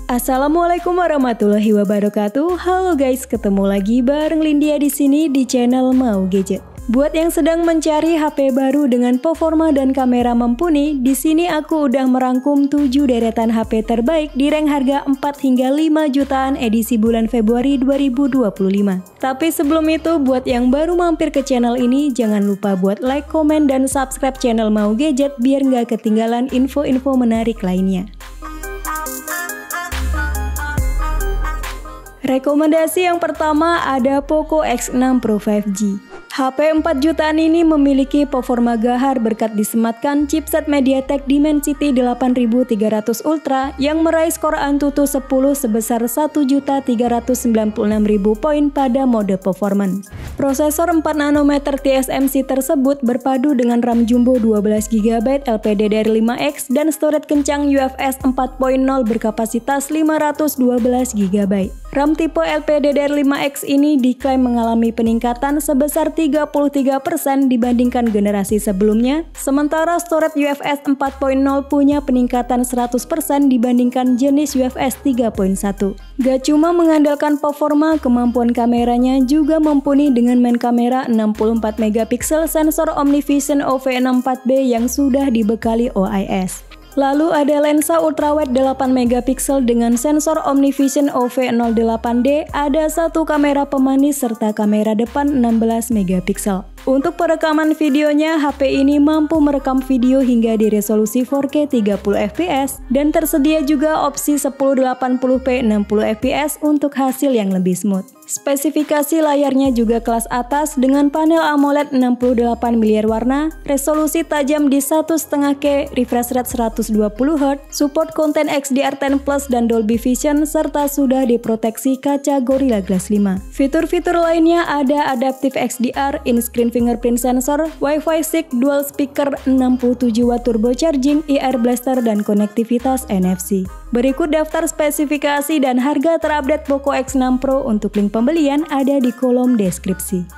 Assalamualaikum warahmatullahi wabarakatuh. Halo guys, ketemu lagi bareng Lindia di sini di channel Mau Gadget. Buat yang sedang mencari HP baru dengan performa dan kamera mumpuni, di sini aku udah merangkum 7 deretan HP terbaik di rank harga 4 hingga 5 jutaan edisi bulan Februari 2025. Tapi sebelum itu, buat yang baru mampir ke channel ini, jangan lupa buat like, komen, dan subscribe channel Mau Gadget biar nggak ketinggalan info-info menarik lainnya. Rekomendasi yang pertama ada Poco X6 Pro 5G. HP 4 jutaan ini memiliki performa gahar berkat disematkan chipset MediaTek Dimensity 8300 Ultra yang meraih skor Antutu 10 sebesar 1.396.000 poin pada mode performance. Prosesor 4 nanometer TSMC tersebut berpadu dengan RAM jumbo 12GB LPDDR5X dan storage kencang UFS 4.0 berkapasitas 512GB. RAM tipe LPDDR5X ini diklaim mengalami peningkatan sebesar 33% dibandingkan generasi sebelumnya, sementara storage UFS 4.0 punya peningkatan 100% dibandingkan jenis UFS 3.1. Gak cuma mengandalkan performa, kemampuan kameranya juga mumpuni dengan main kamera 64 MP sensor OmniVision OV64B yang sudah dibekali OIS. Lalu ada lensa ultrawide 8 MP dengan sensor OmniVision OV08D, ada satu kamera pemanis serta kamera depan 16 MP. Untuk perekaman videonya, HP ini mampu merekam video hingga di resolusi 4K 30fps dan tersedia juga opsi 1080p 60fps untuk hasil yang lebih smooth. Spesifikasi layarnya juga kelas atas dengan panel AMOLED 68 miliar warna, resolusi tajam di 1,5K, refresh rate 120Hz, support konten XDR10 Plus dan Dolby Vision, serta sudah diproteksi kaca Gorilla Glass 5. Fitur-fitur lainnya ada Adaptive XDR, in-screen fingerprint sensor, Wi-Fi 6, dual speaker, 67W turbo charging, IR blaster, dan konektivitas NFC. Berikut daftar spesifikasi dan harga terupdate Poco X6 Pro. Untuk link pembelian ada di kolom deskripsi.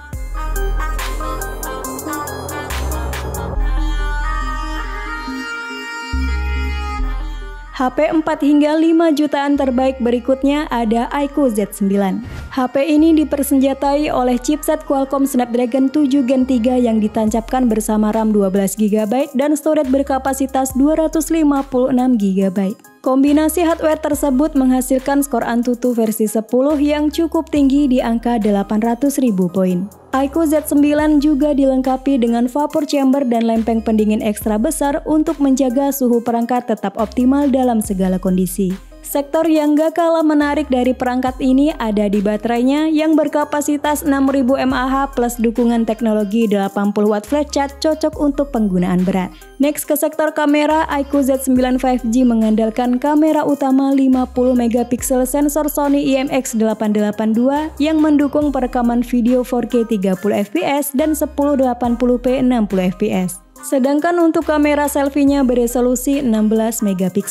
HP 4 hingga 5 jutaan terbaik berikutnya ada iQOO Z9. HP ini dipersenjatai oleh chipset Qualcomm Snapdragon 7 Gen 3 yang ditancapkan bersama RAM 12GB dan storage berkapasitas 256GB. Kombinasi hardware tersebut menghasilkan skor Antutu versi 10 yang cukup tinggi di angka 800.000 poin. iQOO Z9 juga dilengkapi dengan vapor chamber dan lempeng pendingin ekstra besar untuk menjaga suhu perangkat tetap optimal dalam segala kondisi. Sektor yang gak kalah menarik dari perangkat ini ada di baterainya yang berkapasitas 6000 mAh plus dukungan teknologi 80W flash charge cocok untuk penggunaan berat. Next ke sektor kamera, iQOO Z9 5G mengandalkan kamera utama 50MP sensor Sony IMX882 yang mendukung perekaman video 4K 30fps dan 1080p 60fps. Sedangkan untuk kamera selfie-nya beresolusi 16MP.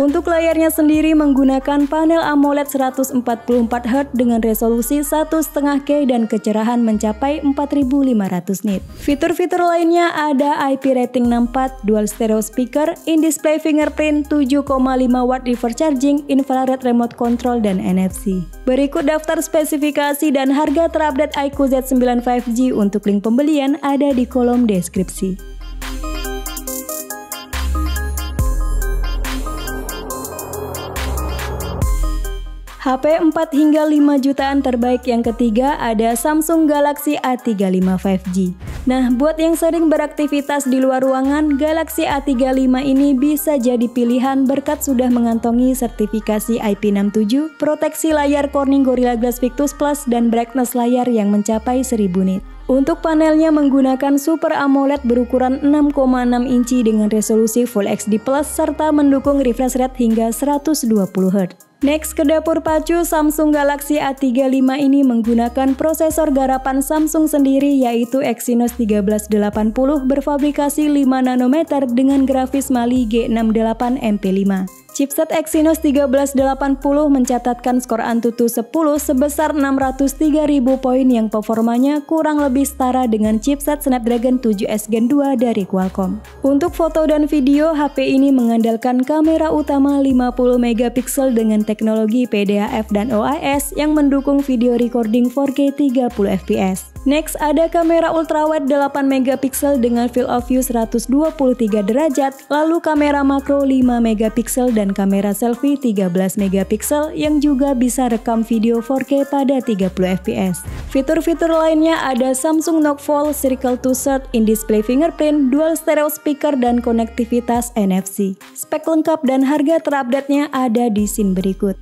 Untuk layarnya sendiri menggunakan panel AMOLED 144Hz dengan resolusi 1,5K dan kecerahan mencapai 4500 nit. Fitur-fitur lainnya ada IP rating 64, dual stereo speaker, in-display fingerprint, 7,5W reverse charging, infrared remote control, dan NFC. Berikut daftar spesifikasi dan harga terupdate iQOO Z9 5G. Untuk link pembelian ada di kolom deskripsi. HP 4 hingga 5 jutaan terbaik yang ketiga ada Samsung Galaxy A35 5G. Nah, buat yang sering beraktivitas di luar ruangan, Galaxy A35 ini bisa jadi pilihan berkat sudah mengantongi sertifikasi IP67, proteksi layar Corning Gorilla Glass Victus Plus, dan brightness layar yang mencapai 1000 nit. Untuk panelnya menggunakan Super AMOLED berukuran 6,6 inci dengan resolusi Full HD+, serta mendukung refresh rate hingga 120Hz. Next ke dapur pacu, Samsung Galaxy A35 ini menggunakan prosesor garapan Samsung sendiri yaitu Exynos 1380 berfabrikasi 5 nanometer dengan grafis Mali G68 MP5. Chipset Exynos 1380 mencatatkan skor Antutu 10 sebesar 603.000 poin yang performanya kurang lebih setara dengan chipset Snapdragon 7S Gen 2 dari Qualcomm. Untuk foto dan video, HP ini mengandalkan kamera utama 50 MP dengan teknologi PDAF dan OIS yang mendukung video recording 4K 30 fps. Next, ada kamera ultrawide 8 MP dengan field of view 123 derajat, lalu kamera makro 5 MP dan kamera selfie 13 MP yang juga bisa rekam video 4K pada 30 fps. Fitur-fitur lainnya ada Samsung Knock Fold, Circle to Search, in-display fingerprint, dual stereo speaker, dan konektivitas NFC. Spek lengkap dan harga terupdate-nya ada di scene berikut.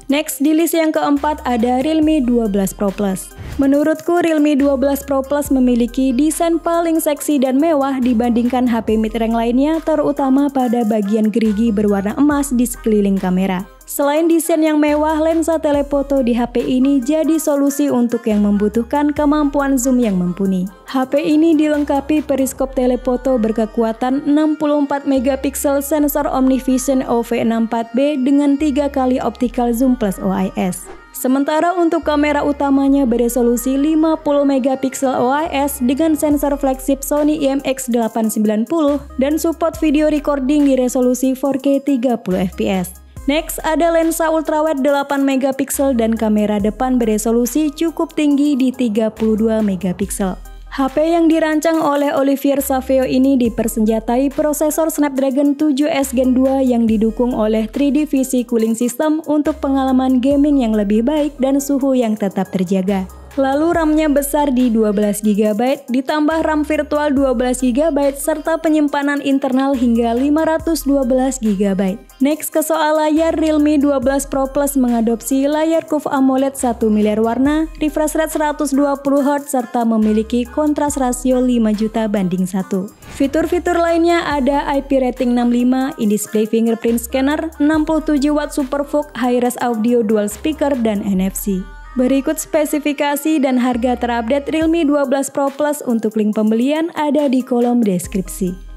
Next, di list yang keempat ada Realme 12 Pro Plus. Menurutku, Realme 12 Pro Plus memiliki desain paling seksi dan mewah dibandingkan HP mid-range lainnya, terutama pada bagian gerigi berwarna emas di sekeliling kamera. Selain desain yang mewah, lensa telefoto di HP ini jadi solusi untuk yang membutuhkan kemampuan zoom yang mumpuni. HP ini dilengkapi periskop telefoto berkekuatan 64 MP sensor OmniVision OV64B dengan 3 kali optical zoom plus OIS. Sementara untuk kamera utamanya beresolusi 50 MP OIS dengan sensor flagship Sony IMX890 dan support video recording di resolusi 4K 30 fps. Next, ada lensa ultrawide 8 MP dan kamera depan beresolusi cukup tinggi di 32 MP. HP yang dirancang oleh Olivier Saveo ini dipersenjatai prosesor Snapdragon 7S Gen 2 yang didukung oleh 3D VC cooling system untuk pengalaman gaming yang lebih baik dan suhu yang tetap terjaga. Lalu RAM-nya besar di 12GB, ditambah RAM virtual 12GB, serta penyimpanan internal hingga 512GB. Next, ke soal layar, Realme 12 Pro Plus mengadopsi layar Curve AMOLED 1 miliar warna, refresh rate 120Hz, serta memiliki kontras rasio 5 juta banding 1. Fitur-fitur lainnya ada IP rating 65, in-display fingerprint scanner, 67W SuperVOOC, high-res audio dual speaker, dan NFC. Berikut spesifikasi dan harga terupdate Realme 12 Pro Plus. Untuk link pembelian ada di kolom deskripsi.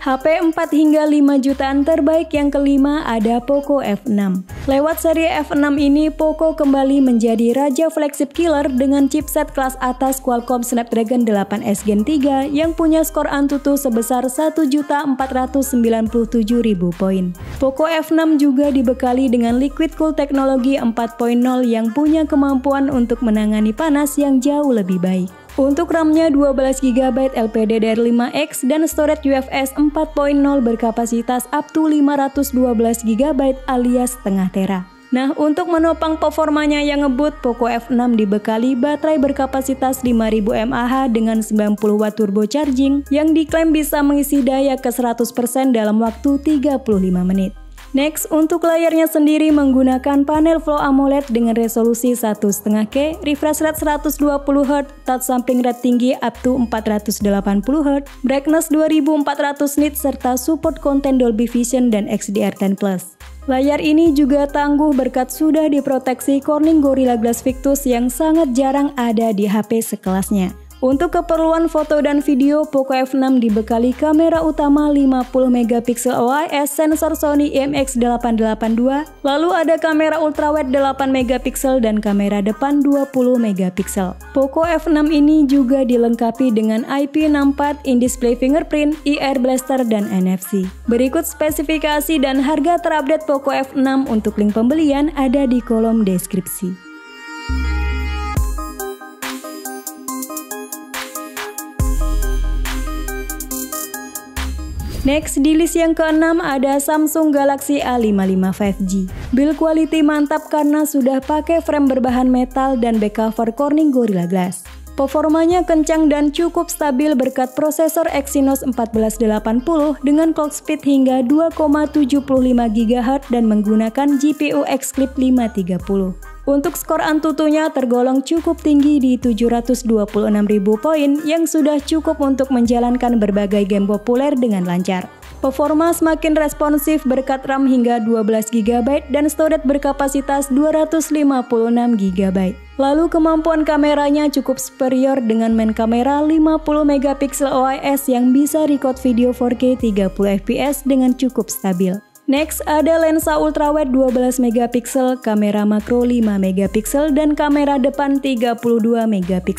HP 4 hingga 5 jutaan terbaik yang kelima ada Poco F6. Lewat seri F6 ini, Poco kembali menjadi raja flagship killer dengan chipset kelas atas Qualcomm Snapdragon 8S Gen 3 yang punya skor Antutu sebesar 1.497.000 poin. Poco F6 juga dibekali dengan liquid cool teknologi 4.0 yang punya kemampuan untuk menangani panas yang jauh lebih baik. Untuk RAM-nya 12GB LPDDR5X dan storage UFS 4.0 berkapasitas up to 512GB alias setengah tera. Nah, untuk menopang performanya yang ngebut, Poco F6 dibekali baterai berkapasitas 5000 mAh dengan 90W turbo charging yang diklaim bisa mengisi daya ke 100% dalam waktu 35 menit. Next, untuk layarnya sendiri menggunakan panel Flow AMOLED dengan resolusi 1,5K, refresh rate 120Hz, touch sampling rate tinggi up to 480Hz, brightness 2400 nits, serta support konten Dolby Vision dan XDR10+. Layar ini juga tangguh berkat sudah diproteksi Corning Gorilla Glass Victus yang sangat jarang ada di HP sekelasnya. Untuk keperluan foto dan video, Poco F6 dibekali kamera utama 50 MP OIS, sensor Sony IMX882, lalu ada kamera ultrawide 8 MP dan kamera depan 20 MP. Poco F6 ini juga dilengkapi dengan IP64, in-display fingerprint, IR blaster, dan NFC. Berikut spesifikasi dan harga terupdate Poco F6. Untuk link pembelian ada di kolom deskripsi. Next, di list yang keenam ada Samsung Galaxy A55 5G. Build quality mantap karena sudah pakai frame berbahan metal dan back cover Corning Gorilla Glass. Performanya kencang dan cukup stabil berkat prosesor Exynos 1480 dengan clock speed hingga 2,75 GHz dan menggunakan GPU X-Clip 530. Untuk skor Antutunya tergolong cukup tinggi di 726.000 poin yang sudah cukup untuk menjalankan berbagai game populer dengan lancar. Performa semakin responsif berkat RAM hingga 12 GB dan storage berkapasitas 256 GB. Lalu kemampuan kameranya cukup superior dengan main kamera 50 MP OIS yang bisa record video 4K 30 fps dengan cukup stabil. Next, ada lensa ultrawide 12 MP, kamera makro 5 MP, dan kamera depan 32 MP.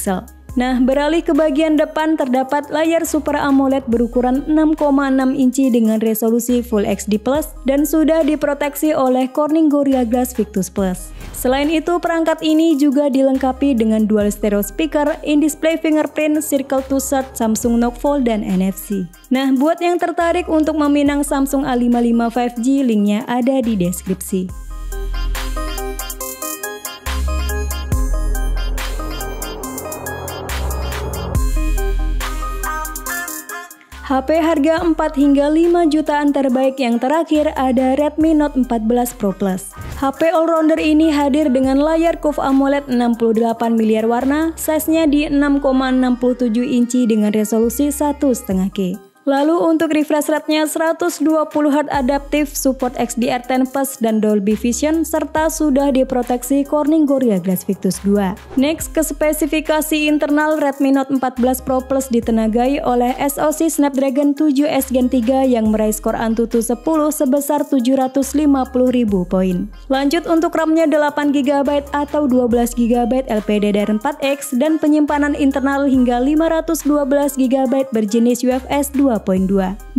Nah, beralih ke bagian depan terdapat layar Super AMOLED berukuran 6,6 inci dengan resolusi Full HD+, dan sudah diproteksi oleh Corning Gorilla Glass Victus Plus. Selain itu, perangkat ini juga dilengkapi dengan dual stereo speaker, in-display fingerprint, Circle to Search, Samsung Knock Fold, dan NFC. Nah, buat yang tertarik untuk meminang Samsung A55 5G, linknya ada di deskripsi. HP harga 4 hingga 5 jutaan terbaik yang terakhir ada Redmi Note 14 Pro Plus. HP all-rounder ini hadir dengan layar QFOV AMOLED 68 miliar warna, size-nya di 6,67 inci dengan resolusi 1,5K. Lalu untuk refresh rate-nya 120Hz adaptif, support XDR10 Plus dan Dolby Vision, serta sudah diproteksi Corning Gorilla Glass Victus 2. Next, ke spesifikasi internal, Redmi Note 14 Pro Plus ditenagai oleh SoC Snapdragon 7S Gen 3 yang meraih skor Antutu 10 sebesar 750.000 poin. Lanjut untuk RAM-nya 8GB atau 12GB LPDDR4X dan penyimpanan internal hingga 512GB berjenis UFS 2.2.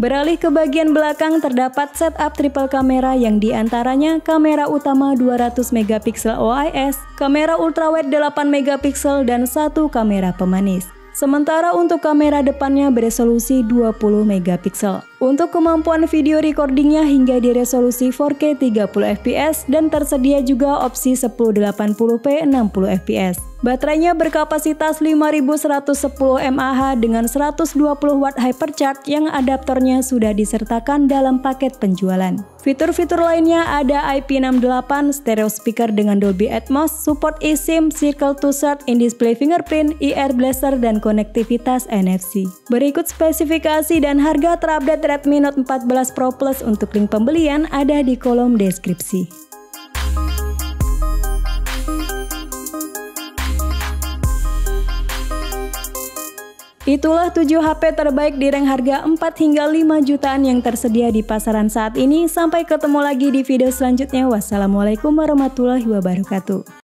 Beralih ke bagian belakang terdapat setup triple kamera yang diantaranya kamera utama 200 MP OIS, kamera ultrawide 8 MP dan satu kamera pemanis. Sementara untuk kamera depannya beresolusi 20 MP. Untuk kemampuan video recordingnya hingga di resolusi 4K 30 fps dan tersedia juga opsi 1080p 60 fps. Baterainya berkapasitas 5110 mAh dengan 120W hypercharge yang adaptornya sudah disertakan dalam paket penjualan. Fitur-fitur lainnya ada IP68, stereo speaker dengan Dolby Atmos, support eSIM, Circle to Search, in-display fingerprint, eAir Blaster, dan konektivitas NFC. Berikut spesifikasi dan harga terupdate Redmi Note 14 Pro Plus. Untuk link pembelian ada di kolom deskripsi. Itulah 7 HP terbaik di rank harga 4 hingga 5 jutaan yang tersedia di pasaran saat ini. Sampai ketemu lagi di video selanjutnya. Wassalamualaikum warahmatullahi wabarakatuh.